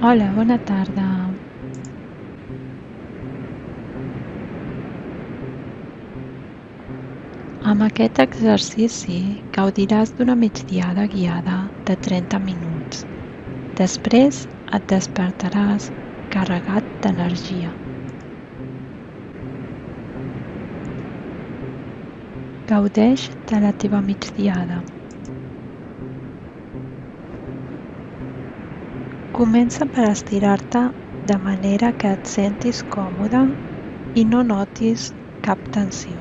Hola, bona tarda. Amb aquest exercici gaudiràs d'una migdiada guiada de 30 minuts. Després et despertaràs carregat d'energia. Gaudeix de la teva migdiada. Comença per estirar-te de manera que et sentis còmode i no notis cap tensió.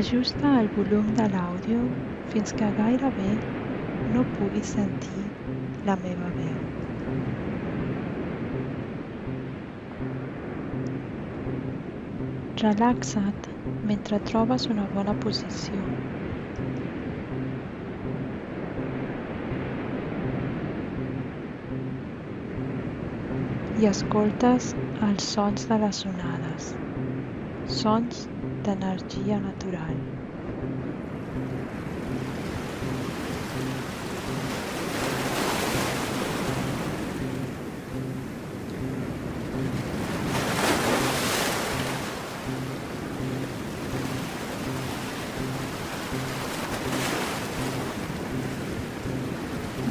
Ajusta el volum de l'àudio fins que gairebé no puguis sentir la meva veu. Relaxa't mentre trobes una bona posició. I escoltes els sons de les onades, sons d'energia natural.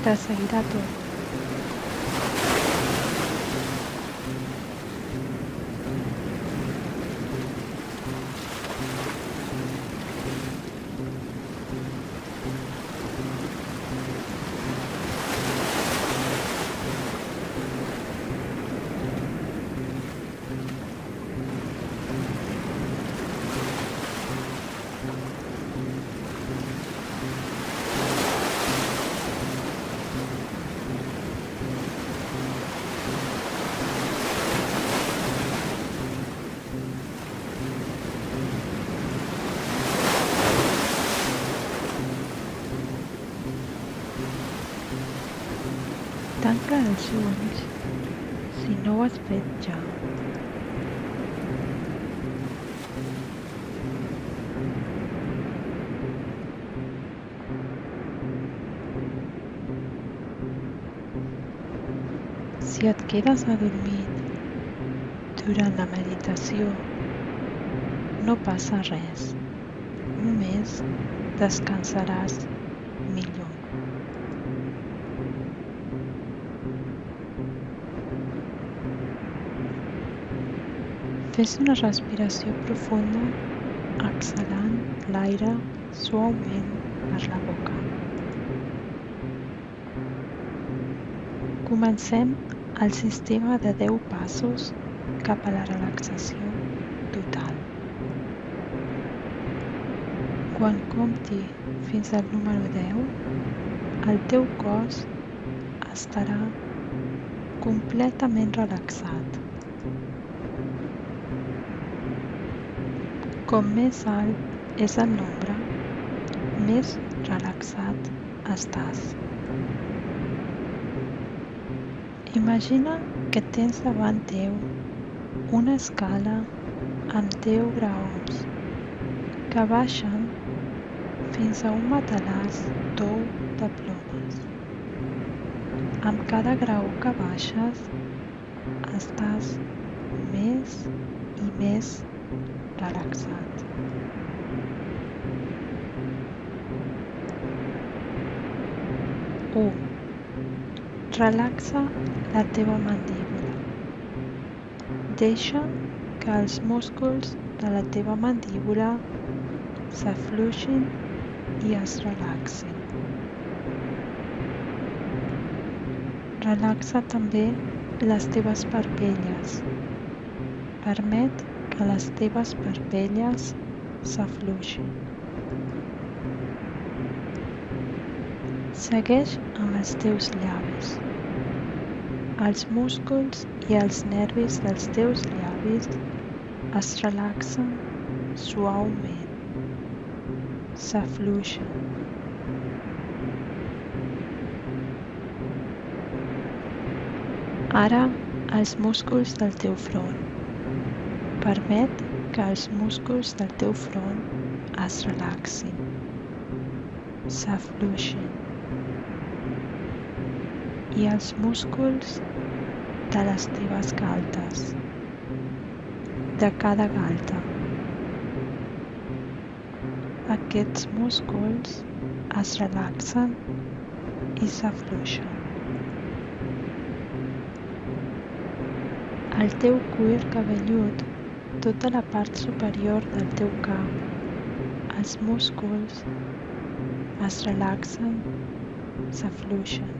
De seguida tot. Tanca els ulls si no ho has fet ja. Si et quedes adormit durant la meditació, no passa res, només descansaràs millor. Fes una respiració profunda exhalant l'aire suaument per la boca. Comencem el sistema de 10 passos cap a la relaxació total. Quan compti fins al número 10, el teu cos estarà completament relaxat. Com més alt és el nombre, més relaxat estàs. Imagina que tens davant teu una escala amb 10 graons que baixen fins a un matalàs tou de plomes. Amb cada graó que baixes, estàs més i més relaxat. Relaxa la teva mandíbula. Deixa que els músculs de la teva mandíbula s'afluixin i es relaxin. Relaxa també les teves parpelles. Permet que les teves parpelles s'afluixin. Segueix amb els teus llavis. Els músculs i els nervis dels teus llavis es relaxen suaument, s'afluixen. Ara els músculs del teu front. Permet que els músculs del teu front es relaxin, s'afluixin, i els músculs de les teves galtes, de cada galta. Aquests músculs es relaxen i s'afluixen. El teu cuir cabellut, tota la part superior del teu cap, els músculs es relaxen, s'afluixen.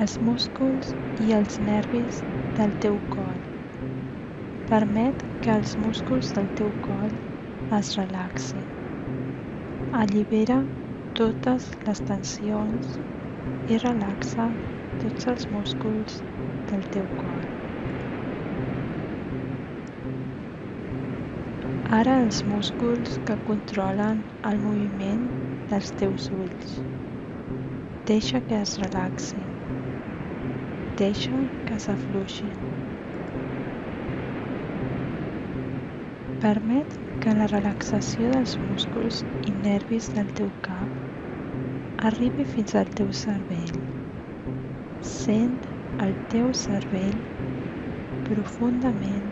Els músculs i els nervis del teu coll. Permet que els músculs del teu coll es relaxin. Allibera totes les tensions i relaxa tots els músculs del teu coll. Ara els músculs que controlen el moviment dels teus ulls. Deixa que es relaxin. Deixa que s'afluixin. Permet que la relaxació dels músculs i nervis del teu cap arribi fins al teu cervell. Sent el teu cervell profundament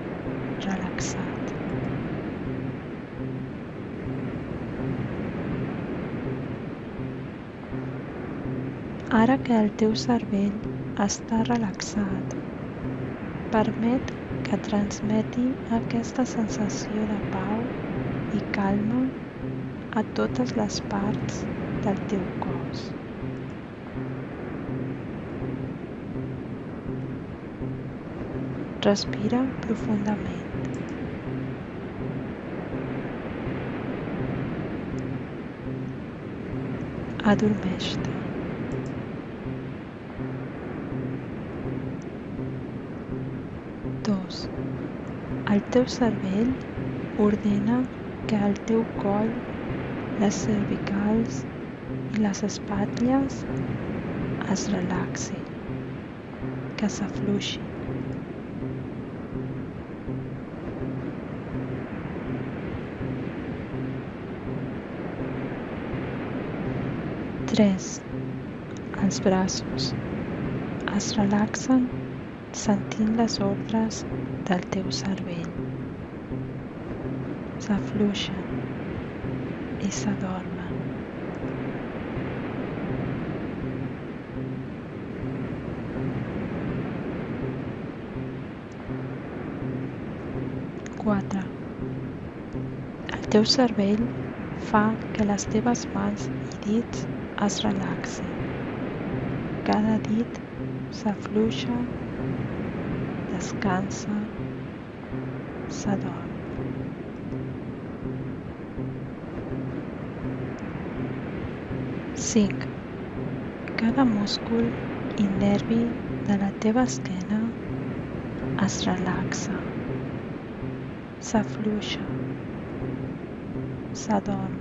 relaxat. Ara que el teu cervell està relaxat, permet que transmeti aquesta sensació de pau i calma a totes les parts del teu cos. Respira profundament. Adormeix-te. El teu cervell ordena que el teu coll, les cervicals i les espatlles es relaxin, que s'afluixin. Els braços es relaxen sentint les ordres del teu cervell. S'afluixen i s'adormen. El teu cervell fa que les teves mans i dits es relaxin. Cada dit s'afluixa, descansa, s'adorm. Cada múscul i nervi de la teva esquena es relaxa, s'afluixa, s'adorm.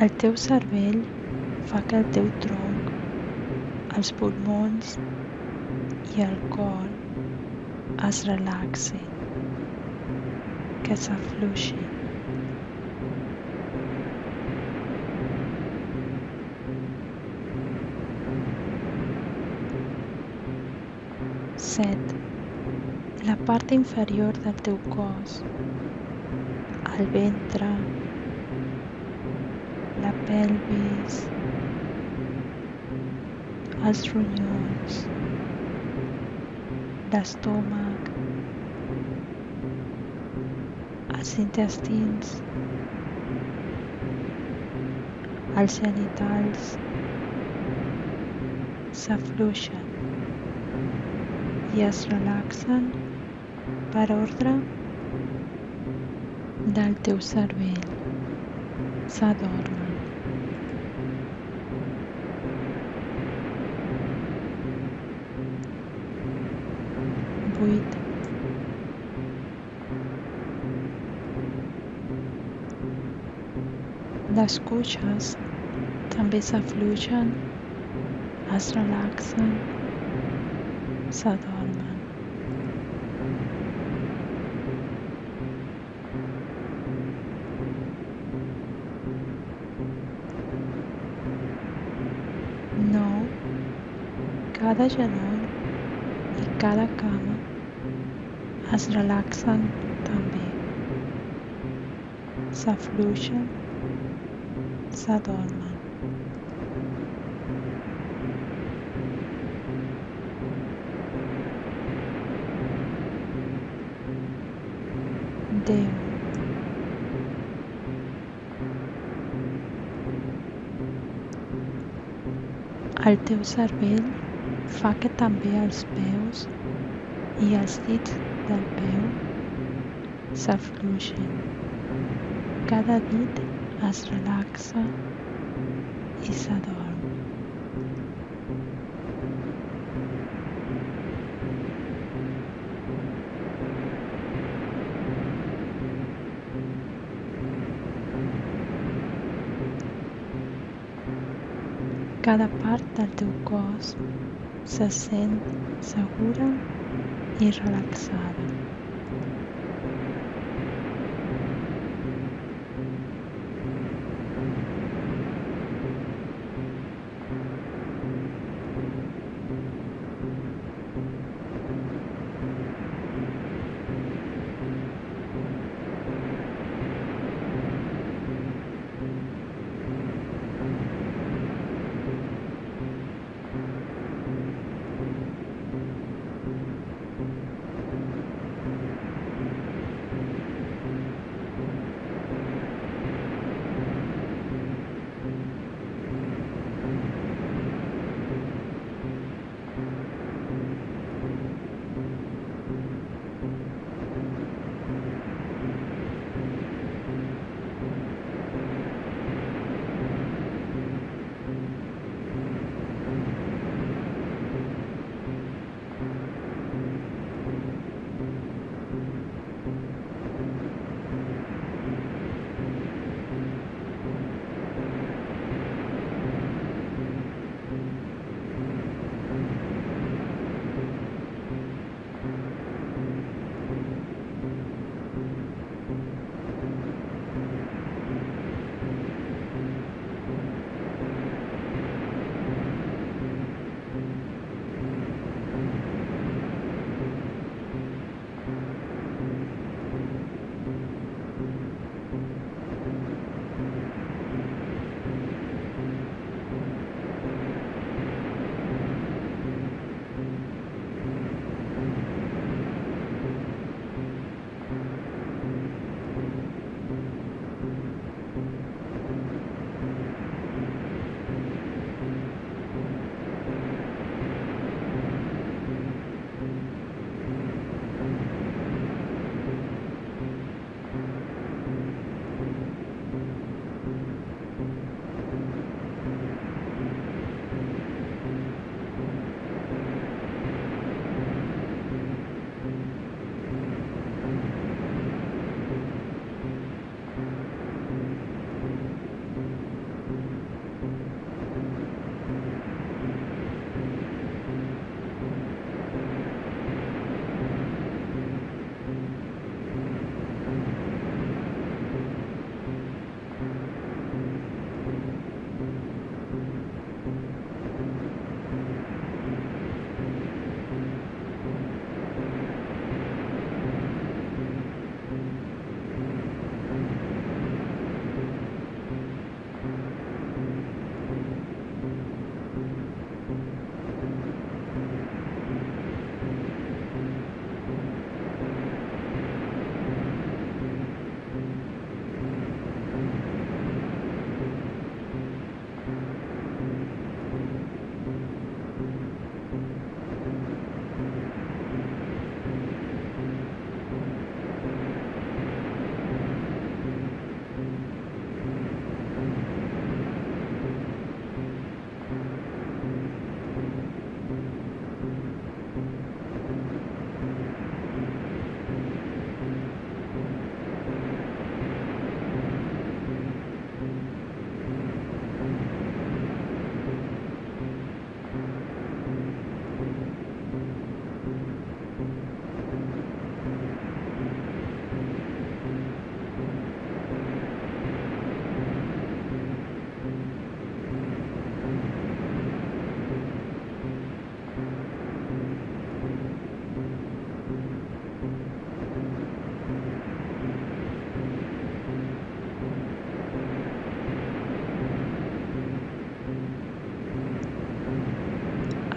El teu cervell fa que el teu tronc, els pulmons i el cor es relaxin, que s'afluixin. 7. La part inferior del teu cos, el ventre, la pelvis, els ronyons, l'estómac, els intestins, els genitals s'afluixen i es relaxen per ordre del teu cervell. S'adormen. 8. Les cuixes també s'afluixen, es relaxen, s'adormen. Nou, cada genoll i cada cama es relaxen també, s'afluixen, s'adormen. 10. El teu cervell fa que també els peus i els dits del peu s'afluixin. Cada dit es relaxa i s'adorm. Cada part del teu cos se sent segura i relaxada.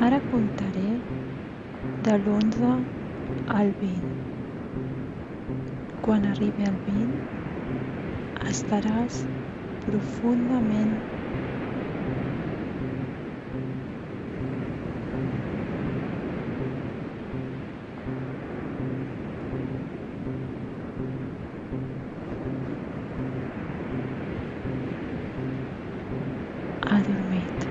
Ara comptaré de l'11 al 20. Quan arribi al 20, estaràs profundament adormit.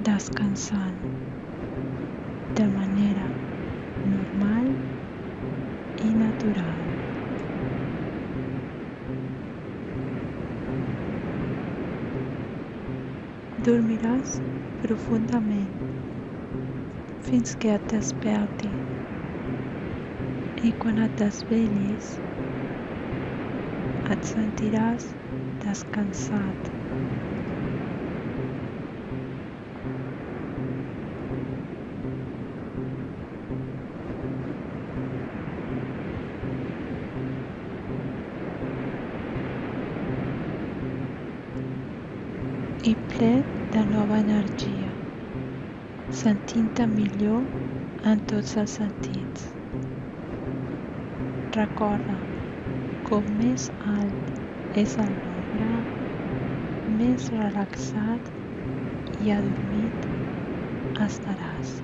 Descansant de manera normal i natural. Dormiràs profundament fins que et desperti i quan et desvetllis et sentiràs descansat. I ple de nova energia, sentint-te millor en tots els sentits. Recorda, com més alt és el nombre, més relaxat i adormit estaràs.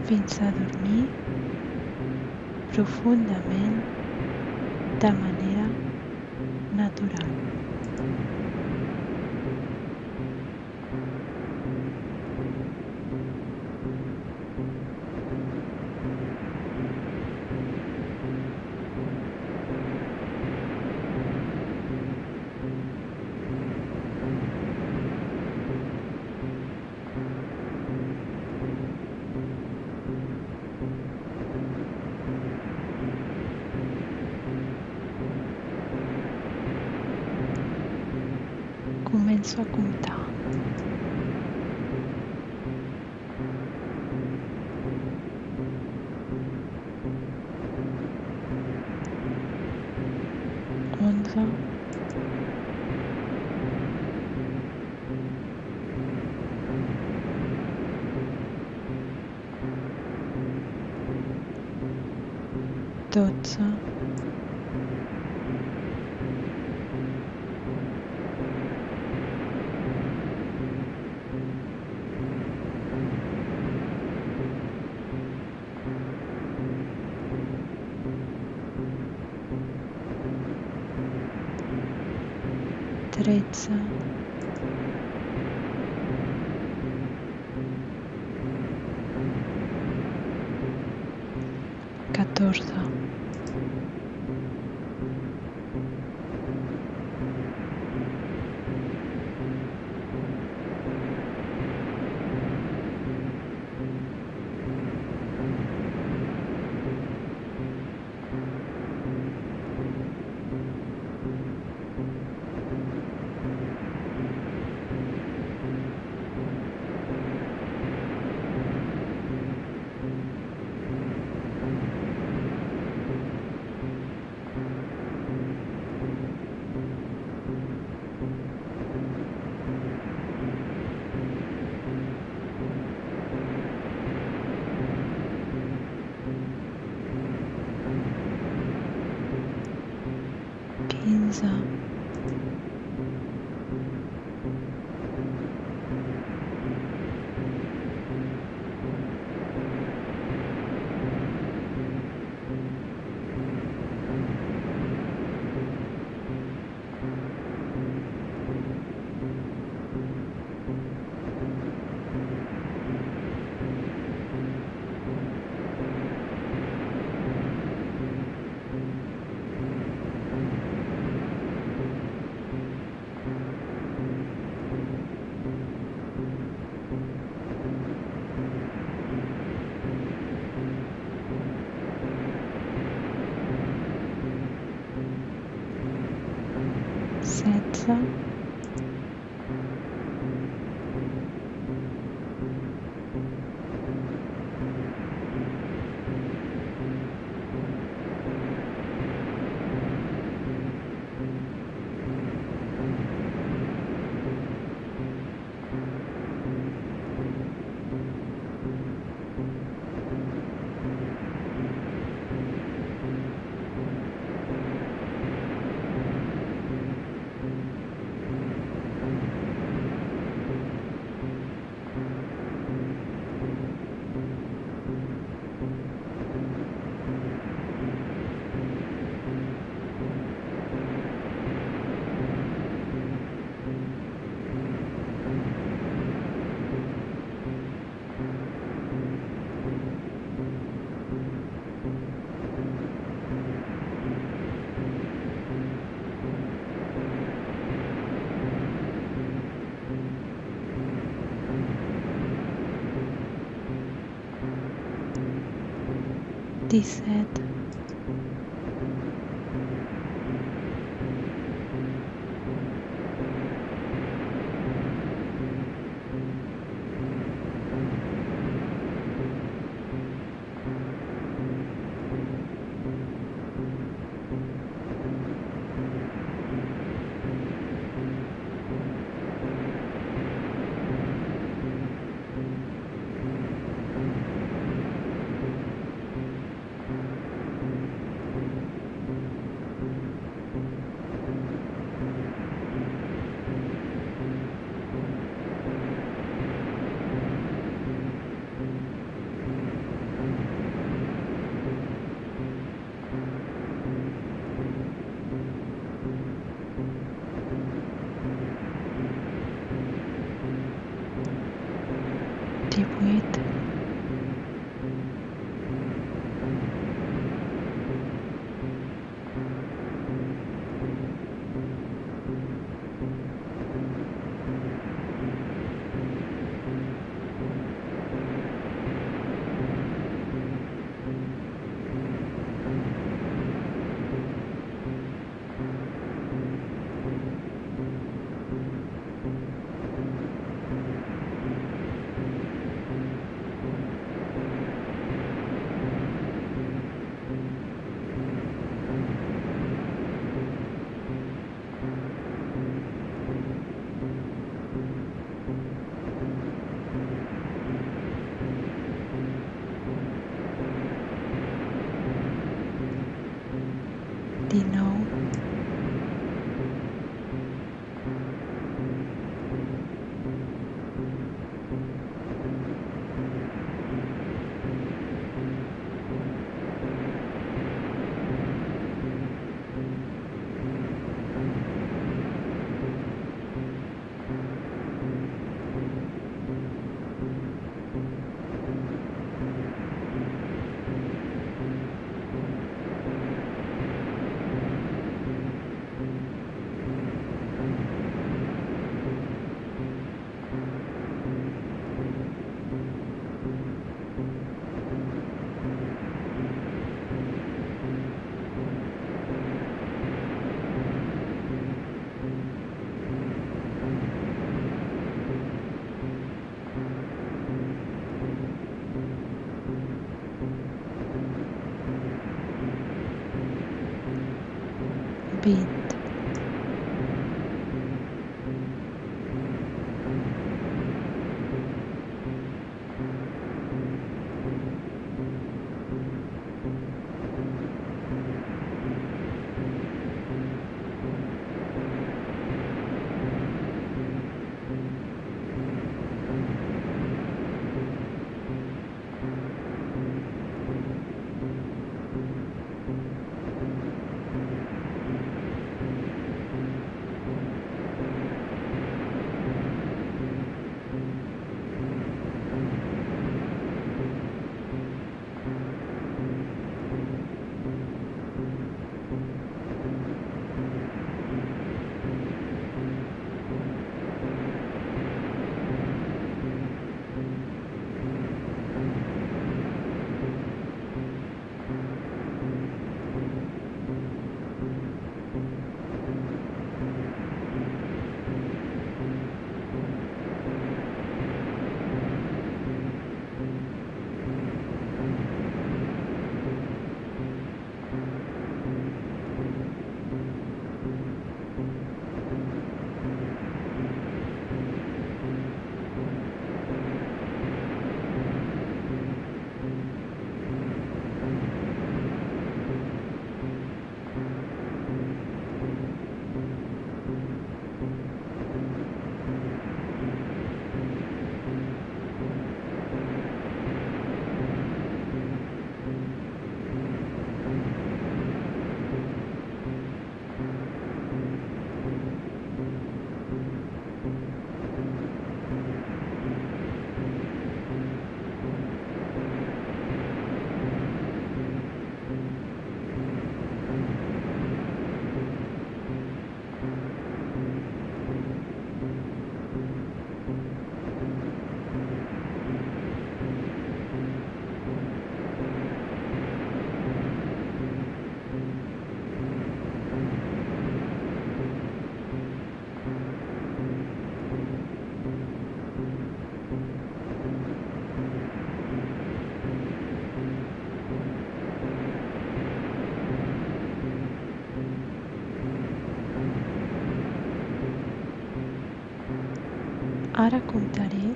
Fins a dormir profundament de manera natural. Començo a comptar. 11, 12, 13, 14, 15, 14, 11, 17, 18, 19, 20, Ara comptaré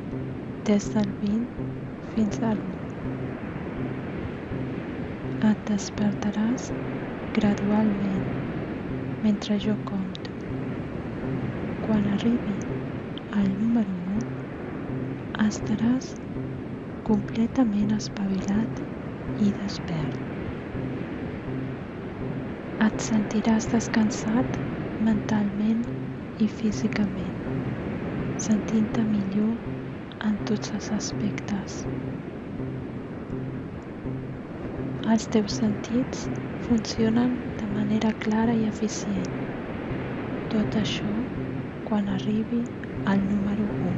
des del 20 fins a l'1. Et despertaràs gradualment mentre jo compto. Quan arribi al número 1, estaràs completament espavilat i despert. Et sentiràs descansat mentalment i físicament, sentint-te millor en tots els aspectes. Els teus sentits funcionen de manera clara i eficient. Tot això quan arribi al número 1.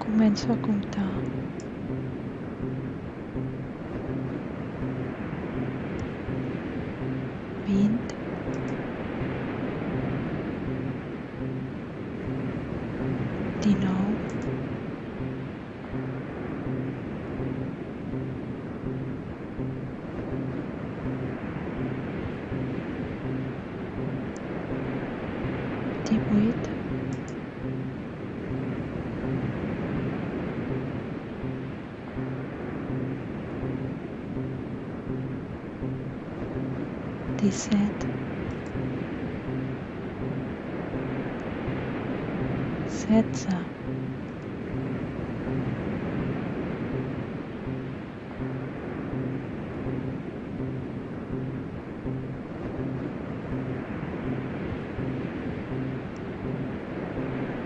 Començo a comptar. 20, 19, 18, 17, 16,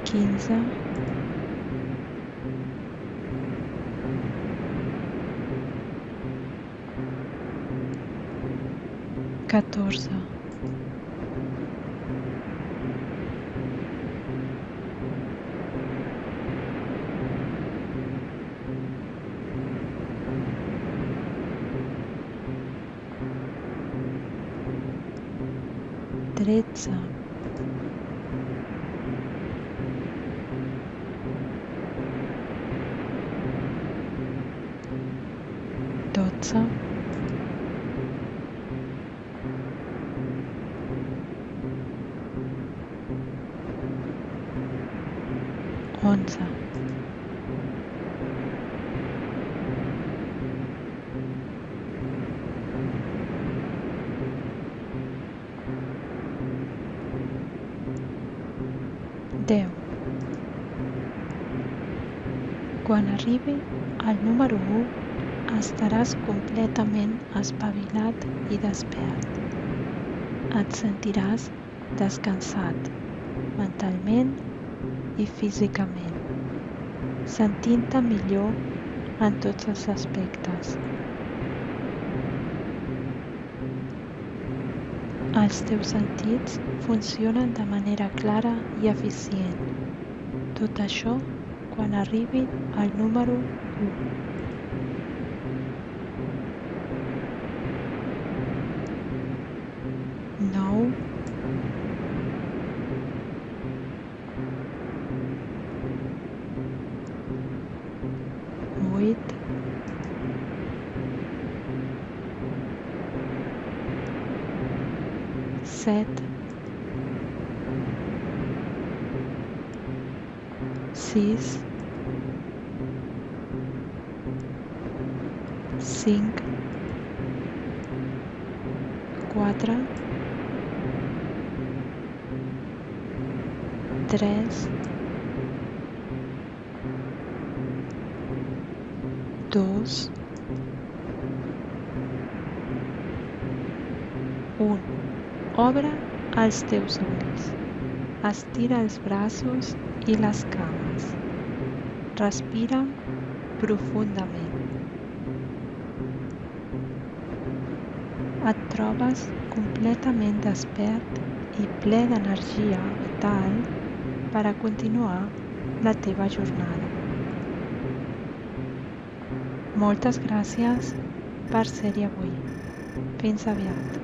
15, 14, 13, 12, 11, 10. Quan arribi al número 1, estaràs completament espavilat i despert. Et sentiràs descansat mentalment i físicament, sentint-te millor en tots els aspectes. Els teus sentits funcionen de manera clara i eficient. Tot això quan arribi al número 1. Nou, 8, 7, 6, 5, 4, 3, 2, 1. Obre els teus ulls. Estira els braços i les cames. Respira profundament. Et trobes completament despert i ple d'energia vital per a continuar la teva jornada. Moltes gràcies per ser-hi avui. Fins aviat.